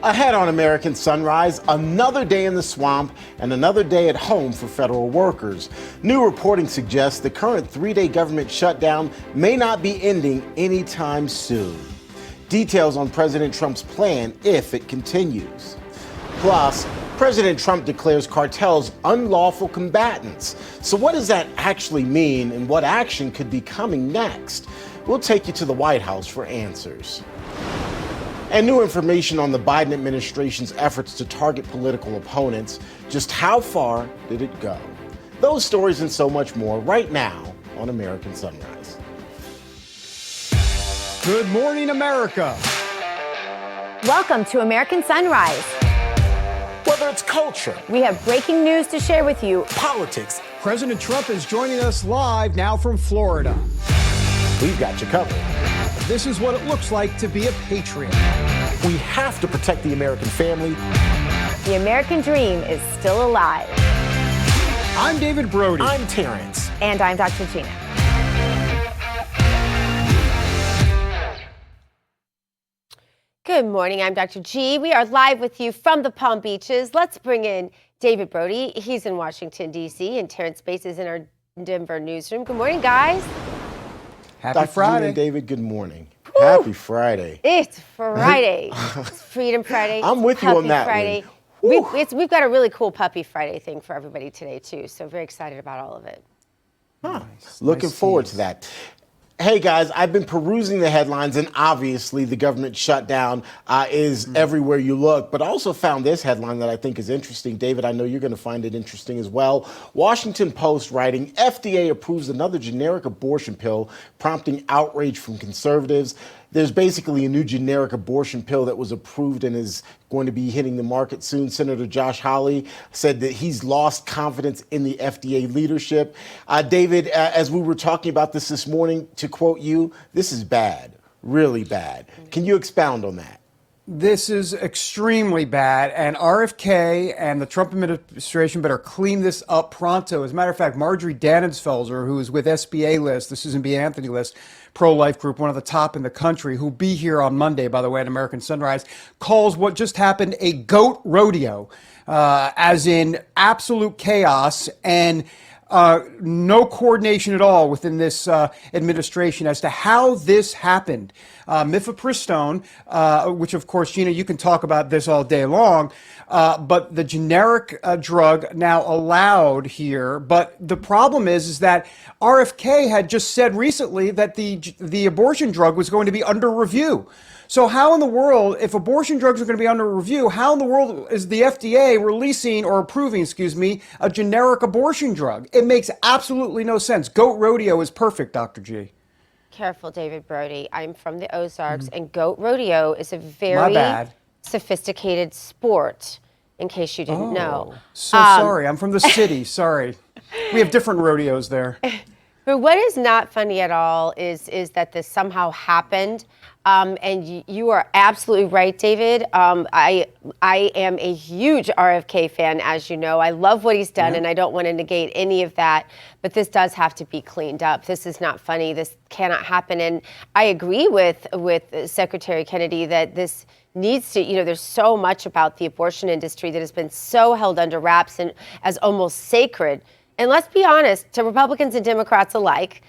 Ahead on American Sunrise, another day in the swamp and another day at home for federal workers. New reporting suggests the current three-day government shutdown may not be ending anytime soon. Details on President Trump's plan if it continues. Plus, President Trump declares cartels unlawful combatants. So what does that actually mean and what action could be coming next? We'll take you to the White House for answers. And new information on the Biden administration's efforts to target political opponents. Just how far did it go? Those stories and so much more right now on American Sunrise. Good morning, America. Welcome to American Sunrise. Whether it's culture, we have breaking news to share with you. Politics. President Trump is joining us live now from Florida. We've got you covered. This is what it looks like to be a patriot. We have to protect the American family. The American dream is still alive. I'm David Brody. I'm Terrence. And I'm Dr. Gina. Good morning, I'm Dr. G. We are live with you from the Palm Beaches. Let's bring in David Brody. He's in Washington, D.C., and Terrence Bates is in our Denver newsroom. Good morning, guys. Happy Dr. Friday. Gina and David, good morning. Woo! Happy Friday. It's Friday. It's Freedom Friday. I'm with you on that Friday. We've got a really cool Puppy Friday thing for everybody today, too. So very excited about all of it. Nice. Looking forward to that. Hey guys, I've been perusing the headlines, and obviously the government shutdown is everywhere you look, but also found this headline that I think is interesting. David, I know you're going to find it interesting as well. Washington Post writing, FDA approves another generic abortion pill, prompting outrage from conservatives. There's basically a new generic abortion pill that was approved and is going to be hitting the market soon. Senator Josh Hawley said that he's lost confidence in the FDA leadership. David, as we were talking about this morning, to quote you, this is bad, really bad. Can you expound on that? This is extremely bad, and RFK and the Trump administration better clean this up pronto. As a matter of fact, Marjorie Dannenfelser, who is with SBA List, the Susan B. Anthony List, pro-life group, one of the top in the country, who'll be here on Monday, by the way, at American Sunrise, calls what just happened a goat rodeo, as in absolute chaos and no coordination at all within this administration as to how this happened. Mifepristone, which of course, Gina, you can talk about this all day long, but the generic drug now allowed here. But the problem is that RFK had just said recently that the abortion drug was going to be under review. So how in the world, if abortion drugs are going to be under review, how in the world is the FDA releasing or approving, a generic abortion drug? It makes absolutely no sense. Goat rodeo is perfect, Dr. G. Careful, David Brody. I'm from the Ozarks, and goat rodeo is a very sophisticated sport, in case you didn't know. So sorry. I'm from the city. Sorry. We have different rodeos there. But what is not funny at all is that this somehow happened. And you are absolutely right, David. I am a huge RFK fan, as you know. I love what he's done, and I don't want to negate any of that. But this does have to be cleaned up. This is not funny. This cannot happen. And I agree with Secretary Kennedy that this needs to, there's so much about the abortion industry that has been so held under wraps and as almost sacred. And let's be honest, to Republicans and Democrats alike,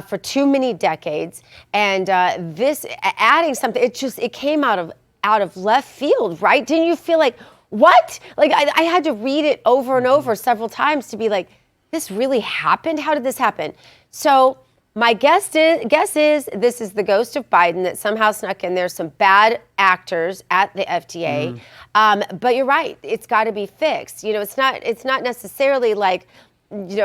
for too many decades, and this adding something, it came out of left field, right? Didn't you feel like, what? Like I had to read it over and over several times to be like, this really happened? How did this happen? So my guess is this is the ghost of Biden that somehow snuck in there, some bad actors at the FDA. But you're right, it's got to be fixed. It's not necessarily like,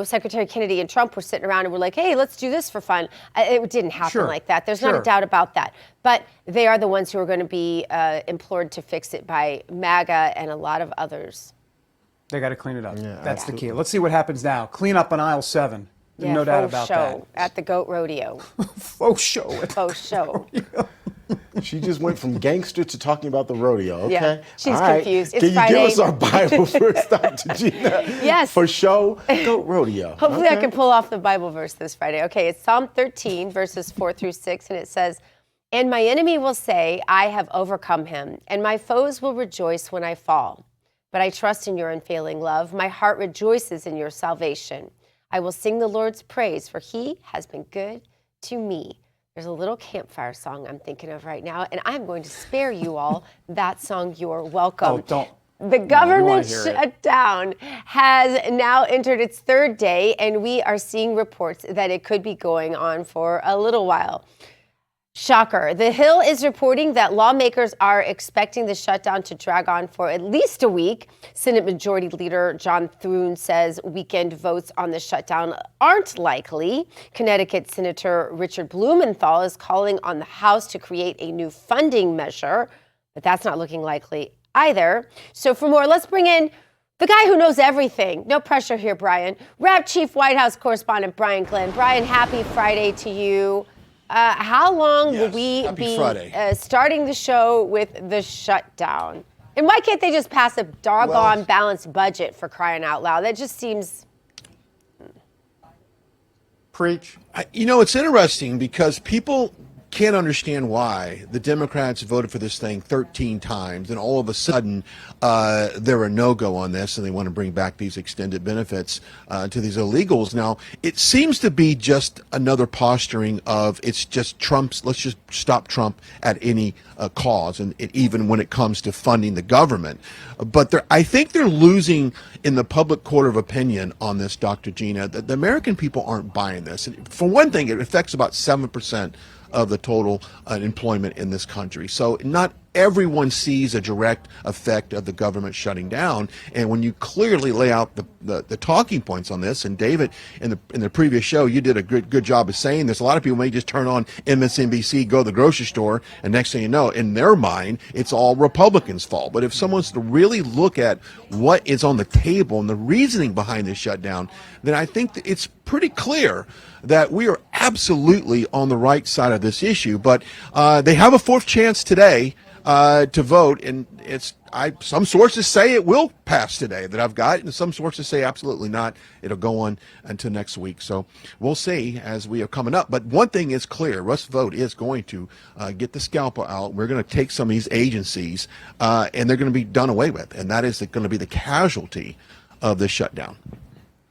Secretary Kennedy and Trump were sitting around and were like, hey, let's do this for fun. It didn't happen like that. There's not a doubt about that. But they are the ones who are going to be implored to fix it by MAGA and a lot of others. They got to clean it up. Yeah, that's the key. Let's see what happens now. Clean up on aisle 7. Yeah, no doubt about that. At the goat rodeo. Faux show. Faux show. She just went from gangster to talking about the rodeo, okay? Yeah, she's all confused. Right. It's Can you Friday. give us our Bible verse, Dr. Gina? Yes. For show, goat rodeo. Hopefully I can pull off the Bible verse this Friday. Okay, it's Psalm 13, verses 4 through 6, and it says, And my enemy will say, I have overcome him, and my foes will rejoice when I fall. But I trust in your unfailing love. My heart rejoices in your salvation. I will sing the Lord's praise, for he has been good to me. There's a little campfire song I'm thinking of right now, and I'm going to spare you all that song, You're Welcome. Oh, don't. The government shutdown has now entered its third day, and we are seeing reports that it could be going on for a little while. Shocker. The Hill is reporting that lawmakers are expecting the shutdown to drag on for at least a week. Senate Majority Leader John Thune says weekend votes on the shutdown aren't likely. Connecticut Senator Richard Blumenthal is calling on the House to create a new funding measure, but that's not looking likely either. So for more, let's bring in the guy who knows everything. No pressure here, Brian. Rap Chief White House Correspondent Brian Glenn. Brian, happy Friday to you. How long will we be starting the show with the shutdown? And why can't they just pass a doggone balanced budget, for crying out loud? That just seems... Preach. It's interesting because people can't understand why the Democrats voted for this thing 13 times, and all of a sudden they're a no-go on this, and they want to bring back these extended benefits to these illegals. Now, it seems to be just another posturing of it's just Trump's, let's just stop Trump at any cause, and even when it comes to funding the government. But I think they're losing in the public court of opinion on this, Dr. Gina. The American people aren't buying this. And for one thing, it affects about 7% of the total employment in this country. So not everyone sees a direct effect of the government shutting down. And when you clearly lay out the talking points on this, and David, in the previous show, you did a good job of saying this. A lot of people may just turn on MSNBC, go to the grocery store, and next thing you know, in their mind, it's all Republicans' fault. But if someone's to really look at what is on the table and the reasoning behind this shutdown, then I think that it's pretty clear that we are absolutely on the right side of this issue. But they have a fourth chance today to vote, and some sources say it will pass today that I've got, and some sources say absolutely not. It'll go on until next week. So we'll see as we are coming up. But one thing is clear: Russ Vought is going to get the scalpel out. We're going to take some of these agencies, and they're going to be done away with, and that is going to be the casualty of the shutdown.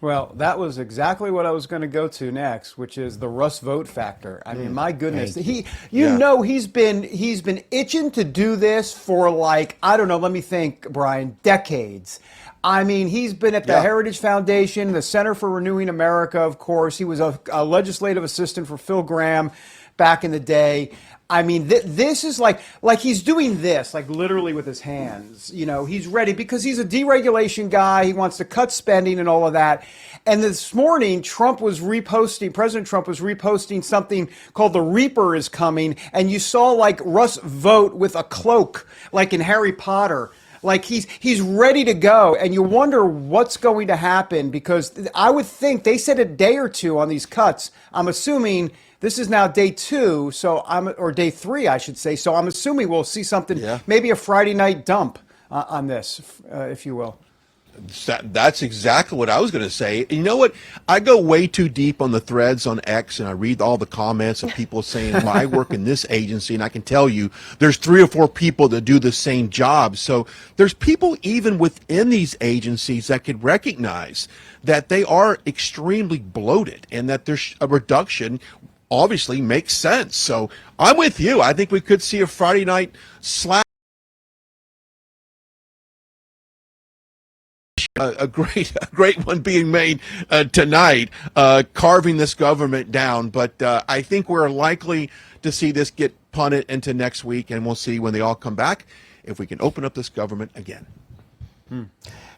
Well, that was exactly what I was going to go to next, which is the Russ Vought factor. I mean, my goodness, he's been itching to do this for I don't know, let me think, Brian, decades. I mean, he's been at the Heritage Foundation, the Center for Renewing America, of course. He was a legislative assistant for Phil Gramm back in the day. I mean, this is like he's doing this, literally with his hands. He's ready because he's a deregulation guy. He wants to cut spending and all of that. And this morning, President Trump was reposting something called The Reaper is Coming. And you saw Russ Vought with a cloak, like in Harry Potter. He's ready to go. And you wonder what's going to happen, because I would think they said a day or two on these cuts. I'm assuming this is now day 2, or day 3, I should say. So I'm assuming we'll see something, maybe a Friday night dump on this, if you will. That's exactly what I was going to say. You know what? I go way too deep on the threads on X, and I read all the comments of people saying, well, I work in this agency, and I can tell you there's 3 or 4 people that do the same job. So there's people even within these agencies that could recognize that they are extremely bloated and that there's a reduction obviously makes sense. So I'm with you. I think we could see a Friday night slap. A great one being made tonight, carving this government down. But I think we're likely to see this get punted into next week, and we'll see when they all come back if we can open up this government again.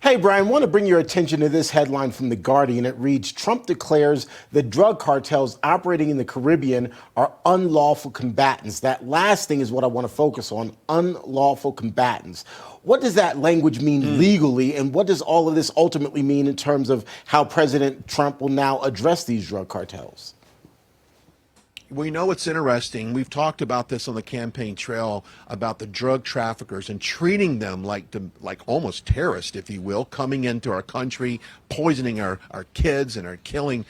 Hey, Brian, I want to bring your attention to this headline from The Guardian. It reads, Trump declares the drug cartels operating in the Caribbean are unlawful combatants. That last thing is what I want to focus on, unlawful combatants. What does that language mean legally, and what does all of this ultimately mean in terms of how President Trump will now address these drug cartels? we know it's interesting. We've talked about this on the campaign trail about the drug traffickers and treating them like almost terrorists, if you will, coming into our country, poisoning our kids and are killing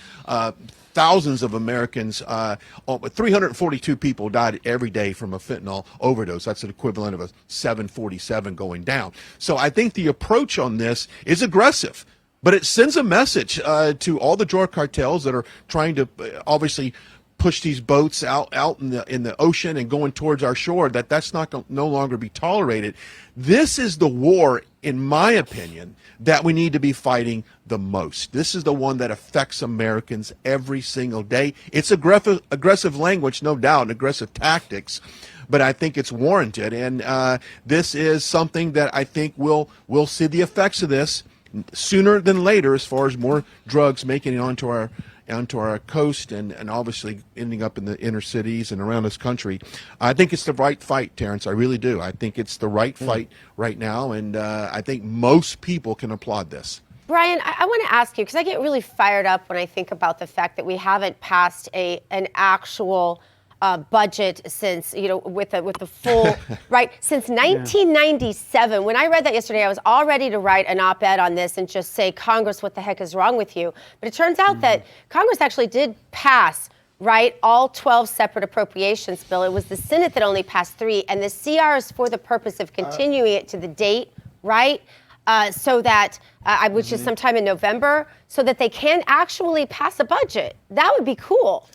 thousands of Americans. 342 people died every day from a fentanyl overdose. That's an equivalent of a 747 going down. So I think the approach on this is aggressive. But it sends a message to all the drug cartels that are trying to obviously push these boats out in the ocean and going towards our shore, that's not going to no longer be tolerated. This is the war, in my opinion, that we need to be fighting the most. This is the one that affects Americans every single day. It's aggressive language, no doubt, and aggressive tactics, but I think it's warranted. And this is something that I think we'll see the effects of this sooner than later, as far as more drugs making it onto our coast and obviously ending up in the inner cities and around this country. I think it's the right fight, Terrence. I really do. I think it's the right fight right now, and I think most people can applaud this. Brian, I want to ask you, because I get really fired up when I think about the fact that we haven't passed an actual budget since, with the full, right, since 1997. When I read that yesterday, I was all ready to write an op-ed on this and just say, Congress, what the heck is wrong with you? But it turns out that Congress actually did pass, right, all 12 separate appropriations bill. It was the Senate that only passed 3, and the CR is for the purpose of continuing it to the date, right? So that, which is sometime in November, so that they can actually pass a budget. That would be cool.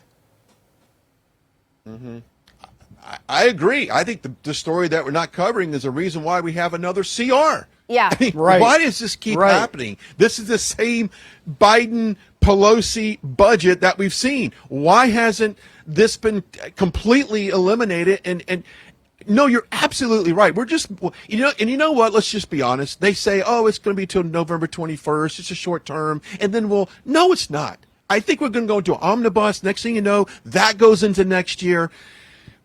I agree. I think the story that we're not covering is the reason why we have another CR. Yeah. I mean, Right. Why does this keep happening? This is the same Biden Pelosi budget that we've seen. Why hasn't this been completely eliminated? And no, you're absolutely right. We're just, and you know what? Let's just be honest. They say, oh, it's going to be till November 21st. It's a short term. And then no, it's not. I think we're going to go into an omnibus. Next thing you know, that goes into next year.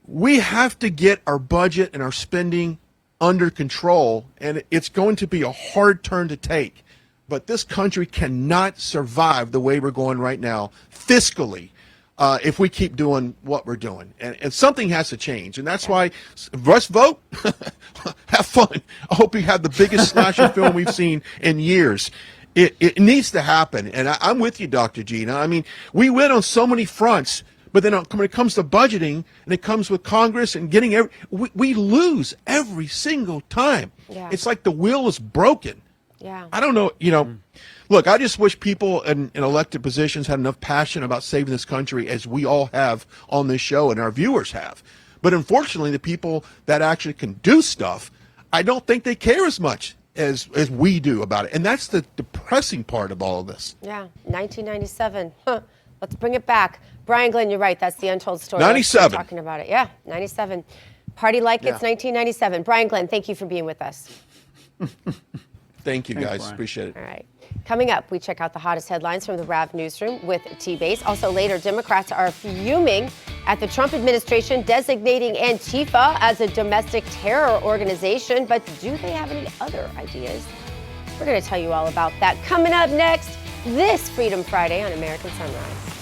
We have to get our budget and our spending under control, and it's going to be a hard turn to take. But this country cannot survive the way we're going right now, fiscally, if we keep doing what we're doing. And something has to change. And that's why, Russ Vought, have fun. I hope you have the biggest slasher film we've seen in years. It needs to happen. And I'm with you, Dr. Gina. I mean, we win on so many fronts, but then when it comes to budgeting and it comes with Congress and getting we lose every single time. Yeah. It's like the wheel is broken. Yeah. I don't know, look, I just wish people in elected positions had enough passion about saving this country as we all have on this show and our viewers have. But unfortunately, the people that actually can do stuff, I don't think they care as much as we do about it. And that's the depressing part of all of this. Yeah, 1997. Let's bring it back. Brian Glenn, you're right. That's the untold story. 97. Talking about it. Yeah, 97. Party like it's 1997. Brian Glenn, thank you for being with us. Thank you, guys. Brian. Appreciate it. All right. Coming up, we check out the hottest headlines from the RAV newsroom with T-Base. Also later, Democrats are fuming at the Trump administration designating Antifa as a domestic terror organization. But do they have any other ideas? We're going to tell you all about that coming up next, this Freedom Friday on American Sunrise.